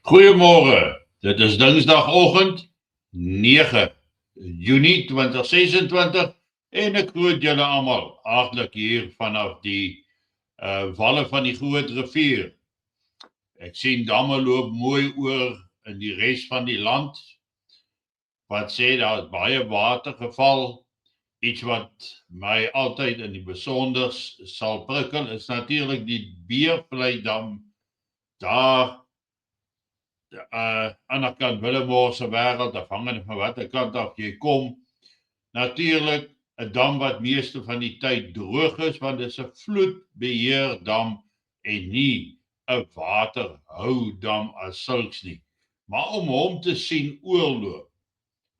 Goeiemorgen, dit is dinsdagoggend 9 Junie 2026 en ek groet julle almal hartlik hier vanaf die walle van die Groot Rivier. Ek sien damme loop mooi oor in die res van die land wat sê daar is baie water geval. Iets wat my altyd in die besonder sal prikkel is natuurlik die Beervlei-dam daar aan die kant Willemhorst se wêreld, afhangende van watter kant af jy kom. Natuurlik 'n dam wat meeste van die tyd droog is, want dit is 'n vloedbeheerdam en nie 'n waterhoudam as sulks nie. Maar om hom te sien oorloop,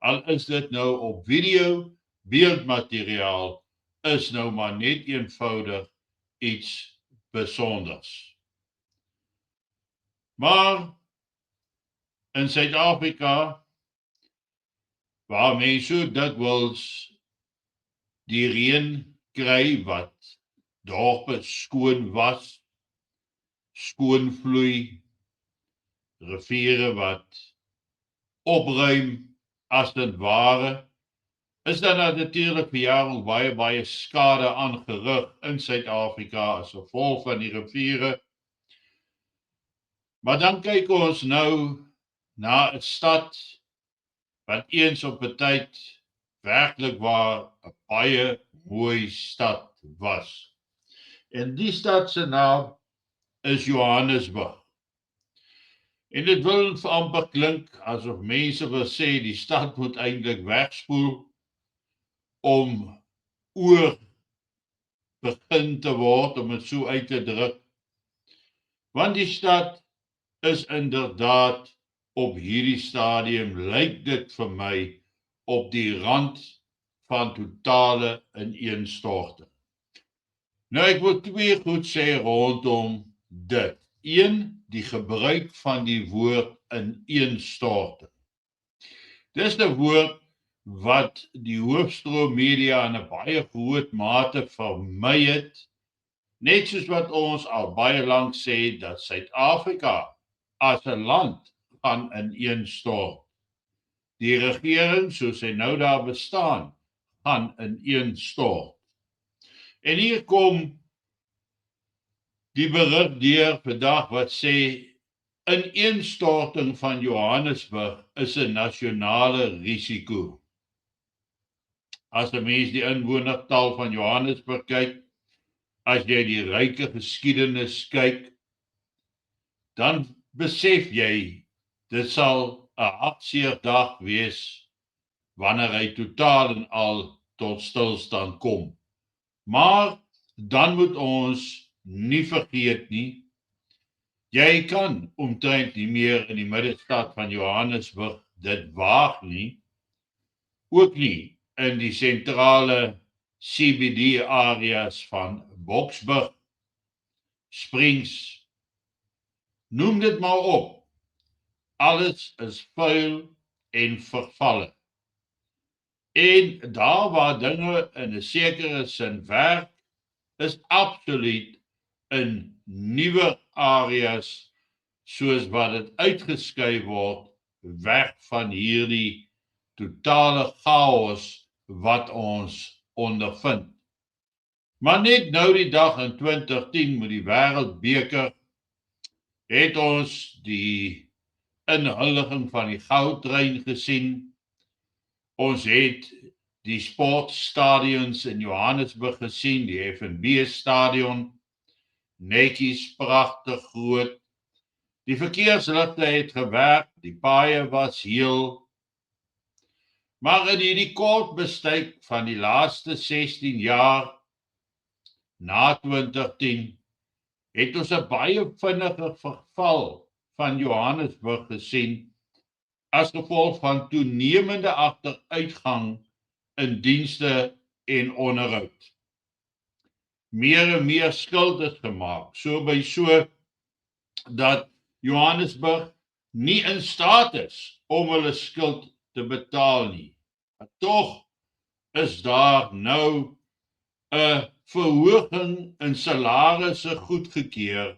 al is dit nou op video, beeldmateriaal, is nou maar net eenvoudig iets besonders. Maar in Suid-Afrika, waar mense so dikwels die reën kry wat dorpe skoon was, skoon vloei, riviere wat opruim as dit ware, is daar natuurlik vir jare al baie skade aangerig in Suid-Afrika as gevolg van die riviere. Maar dan kyk ons nou na 'n stad wat eens op 'n tyd werklik waar 'n baie mooi stad was. En die stad se naam is Johannesburg. En dit wil amper klink asof mense wil sê die stad moet eintlik wegspoel om oor begin te word, om dit so uit te druk. Want die stad is inderdaad op hierdie stadium, lyk dit vir my, op die rand van totale ineenstorting. Nou ek wil twee goed sê rondom dit. Een, die gebruik van die woord ineenstorting. Dis 'n woord wat die hoofstroom media in 'n baie groot mate vermy het, net soos wat ons al baie lank sê dat Suid-Afrika as 'n land gaan ineenstort. Die regering, soos sy nou daar bestaan, gaan ineenstort. En hier kom die berig deur vandag wat sê ineenstorting van Johannesburg is 'n nasionale risiko. As 'n mens die inwonertal van Johannesburg kyk, as jy die ryke geskiedenis kyk, dan besef jy dit sal 'n hartseer dag wees wanneer hy totaal en al tot stilstand kom. Maar dan moet ons nie vergeet nie, jy kan omtrent nie meer in die middestad van Johannesburg dit waag nie, ook nie in die sentrale CBD areas van Boksburg, Springs, noem dit maar op. Alles is vuil en vervalle. En daar waar dinge in 'n sekere sin werk, is absoluut in nuwe areas soos wat dit uitgeskei word, weg van hierdie totale chaos wat ons ondervind. Maar net nou die dag in 2010 met die Wêreldbeker het ons die inhuldiging van die goudtrein gesien. Ons het die sportstadions in Johannesburg gesien, die FNB stadion, netjies, pragtig groot. Die verkeersligte het gewerk, die paaie was heel. Maar in hierdie kort bestek van die laaste 16 jaar na 2010 het ons 'n baie vinnige verval van Johannesburg gesien as gevolg van toenemende agteruitgang in dienste en onderhoud. Meer en meer skuld is gemaak, so by so dat Johannesburg nie in staat is om hulle skuld te betaal nie. Maar tog is daar nou 'n 'n verhoging in salarisse goedgekeur.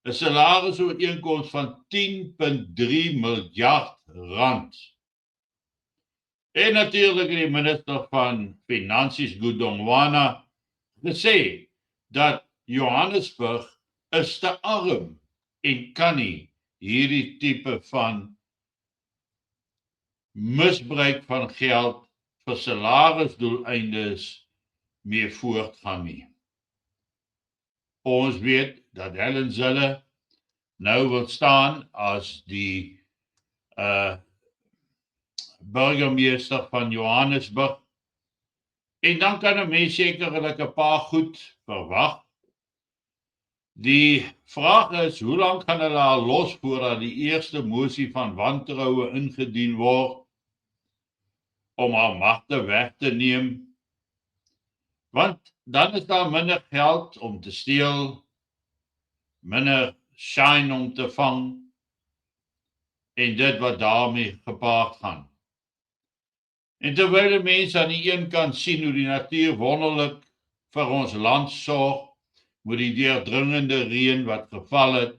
'n salarisooreenkoms van 10,3 miljard rand. En natuurlik het die minister van Finansies Godongwana gesê dat Johannesburg is te arm en kan nie hierdie tipe van misbruik van geld vir salarisdoeleindes mee voortgaan nie. Ons weet dat Helen Zille nou wil staan as die burgemeester van Johannesburg. En dan kan 'n mens sekerlik 'n paar goed verwag. Die vraag is, hoe lank gaan hulle haar los voordat die eerste mosie van wantroue ingedien word om haar magte weg te neem? Want dan is daar minder geld om te steel, minder shine om te vang en dit wat daarmee gepaard gaan. En terwyl die mense aan die een kant sien hoe die natuur wonderlik vir ons land sorg, met die deurdringende reën wat geval het,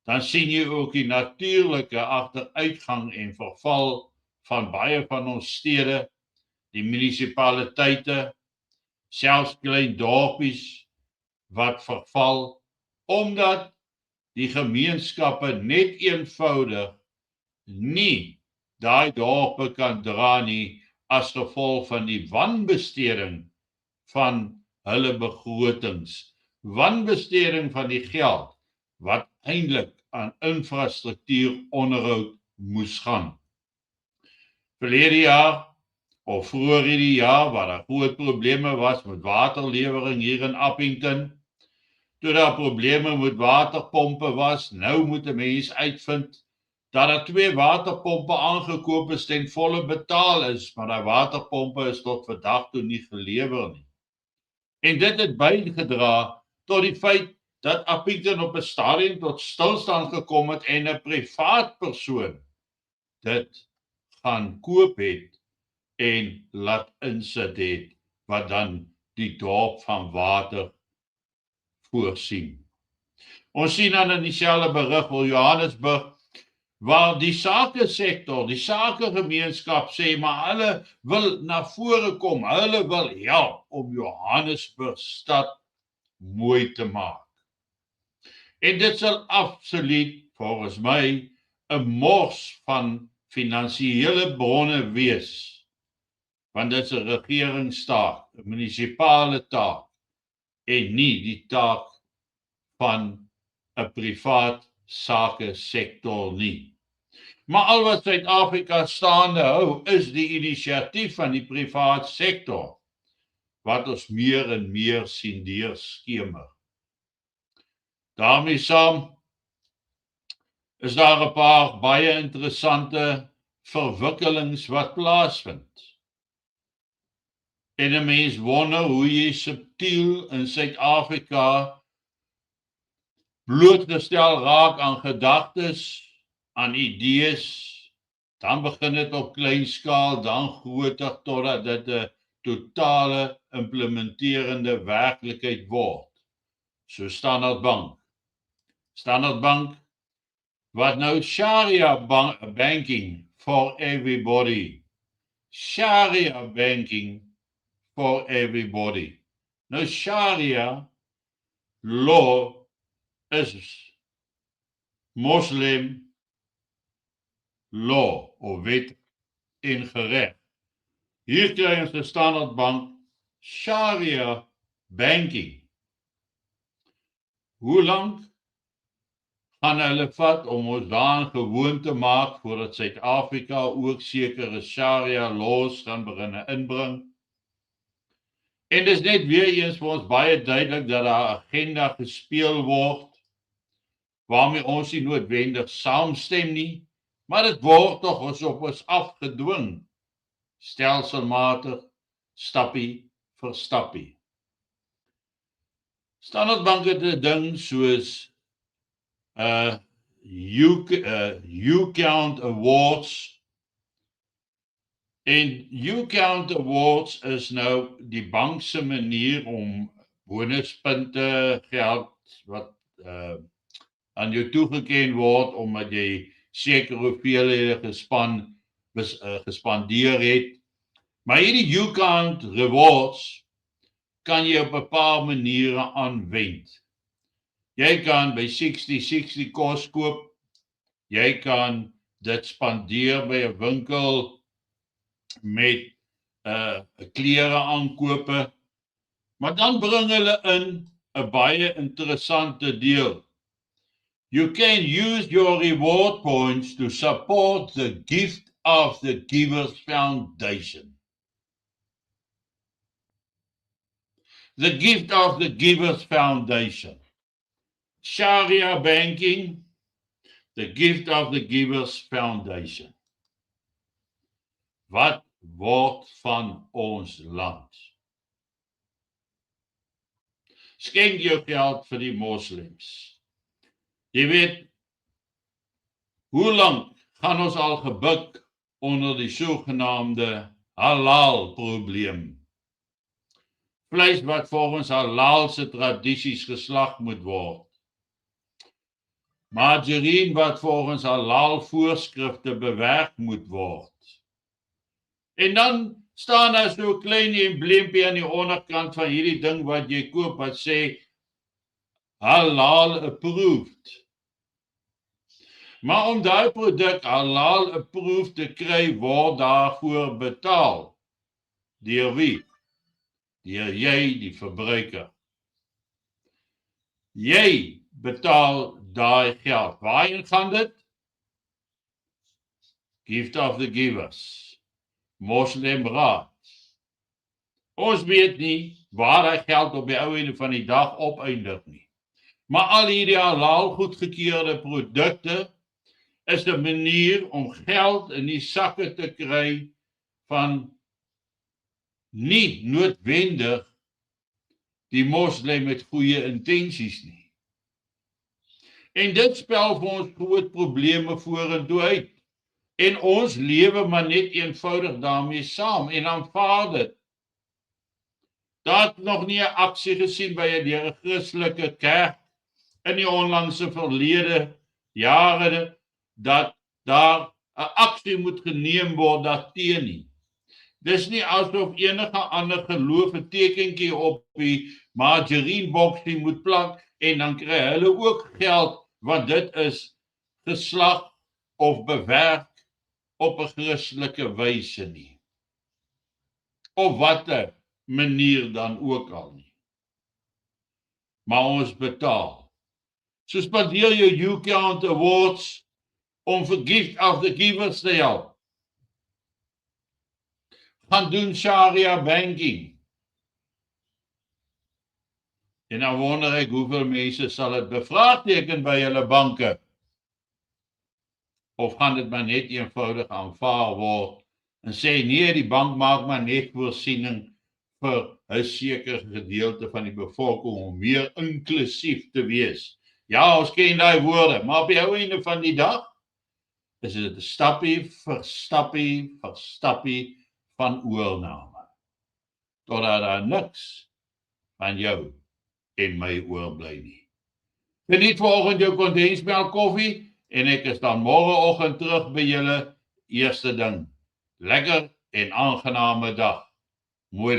dan sien jy ook die natuurlike agteruitgang en verval van baie van ons stede, die munisipaliteite, selfs klein dorpies wat verval, omdat die gemeenskappe net eenvoudig nie daai dorpe kan dra nie as gevolg van die wanbesteding van hulle begrotings, wanbesteding van die geld wat eintlik aan infrastruktuuronderhoud moes gaan. Verlede jaar of vroeër hierdie jaar waar daar groot probleme was met waterlewering hier in Appington, toe daar probleme met waterpompe was, nou moet 'n mens uitvind dat daar 2 waterpompe aangekoop is ten volle betaal is, maar daai waterpompe is tot vandag toe nie gelewer nie. En dit het bygedra tot die feit dat Appington op 'n stadium tot stilstand gekom het en 'n privaat persoon dit gaan koop het en laat insit het, wat dan die dorp van water voorsien. Ons sien dan in dieselfde berig oor Johannesburg, waar die sakesektor, die sakegemeenskap sê, maar hulle wil na vore kom, hulle wil help om Johannesburg stad mooi te maak. En dit sal absoluut, volgens my, 'n mors van finansiële bronne wees, want dit is 'n regeringstaak, 'n munisipale taak, en nie die taak van 'n privaat sake sektor nie. Maar al wat Suid-Afrika staande hou, is die inisiatief van die privaat sektor, wat ons meer en meer sien deurskemer. Daarmee saam is daar 'n paar baie interessante verwikkelings wat plaasvind. En 'n mens wonder hoe jy subtiel in Suid-Afrika blootgestel raak aan gedagtes, aan idees, dan begin dit op klein skaal, dan groter, totdat dit 'n totale implementerende werklikheid word. So Standard Bank, wat nou Sharia banking for everybody. Sharia banking for everybody. Nou Sharia law is Muslim law of wet en gereg. Hier kry ons 'n Standard Bank Sharia banking. Hoe lank gaan hulle vat om ons daaraan gewoon te maak voordat Suid-Afrika ook sekere Sharia laws gaan begin inbring? En dis net weer eens vir ons baie duidelik dat daar 'n agenda gespeel word waarmee ons nie noodwendig saamstem nie, maar dit word tog op ons afgedwing, stelselmatig, stappie vir stappie. Standard Bank het 'n ding soos YouCount Awards. En YouCount Awards is nou die bank se manier om bonuspunte, geld wat aan jou toegeken word omdat jy sekere hoeveelhede gespandeer het. Maar hierdie YouCount rewards kan jy op 'n paar maniere aanwend. Jy kan by 60/60 kos koop. Jy kan dit spandeer by 'n winkel met klere aankope. Maar dan bring hulle in 'n baie interessante deel. You can use your reward points to support the Gift of the Givers Foundation. The Gift of the Givers Foundation. Sharia banking, the Gift of the Givers Foundation. Wat word van ons land? Skenk jou geld vir die moslems. Jy weet, hoe lank gaan ons al gebuk onder die sogenaamde halal probleem? Vleis wat volgens halalse tradisies geslag moet word. Margarine wat volgens halal voorskrifte bewerk moet word. En dan staan daar so 'n klein embleempie aan die onderkant van hierdie ding wat jy koop wat sê halal approved. Maar om daai produk halal approved te kry, word daarvoor betaal. Deur wie? Deur jy, die verbruiker. Jy betaal daai geld. Waarheen gaan dit? Gift of the Givers. Moslem Raad. Ons weet nie waar hy geld op die ou einde van die dag opeindig nie. Maar al hierdie halal goedgekeurde produkte is 'n manier om geld in die sakke te kry van nie noodwendig die moslim met goeie intensies nie. En dit spel vir ons groot probleme vorentoe uit. En ons lewe maar net eenvoudig daarmee saam en aanvaar dit. Daar het nog nie 'n aksie gesien by 'n Christelike kerk in die onlangse verlede jare dat daar 'n aksie moet geneem word daarteen nie. Dis nie asof enige ander geloof 'n tekentjie op die margarineboksie moet plak en dan kry hulle ook geld want dit is geslag of bewerk op 'n Christelike wyse nie. Op watter manier dan ook al nie. Maar ons betaal. So spandeer jou YouCount Awards om vir Gift of the Givers te help. Gaan doen Sharia banking. En dan wonder ek hoeveel mense sal dit bevraagteken by hulle banke. Of gaan dit maar net eenvoudig aanvaar word en sê nee, die bank maak maar net voorsiening vir 'n sekere gedeelte van die bevolking om meer inklusief te wees. Ja, ons ken daai woorde, maar op die ou einde van die dag is dit 'n stappie vir stappie van oorname. Totdat daar niks van jou en my oorbly nie. Geniet vanoggend jou kondensmelk koffie en ek is dan môreoggend terug by julle eerste ding. Lekker en aangename dag. Mooi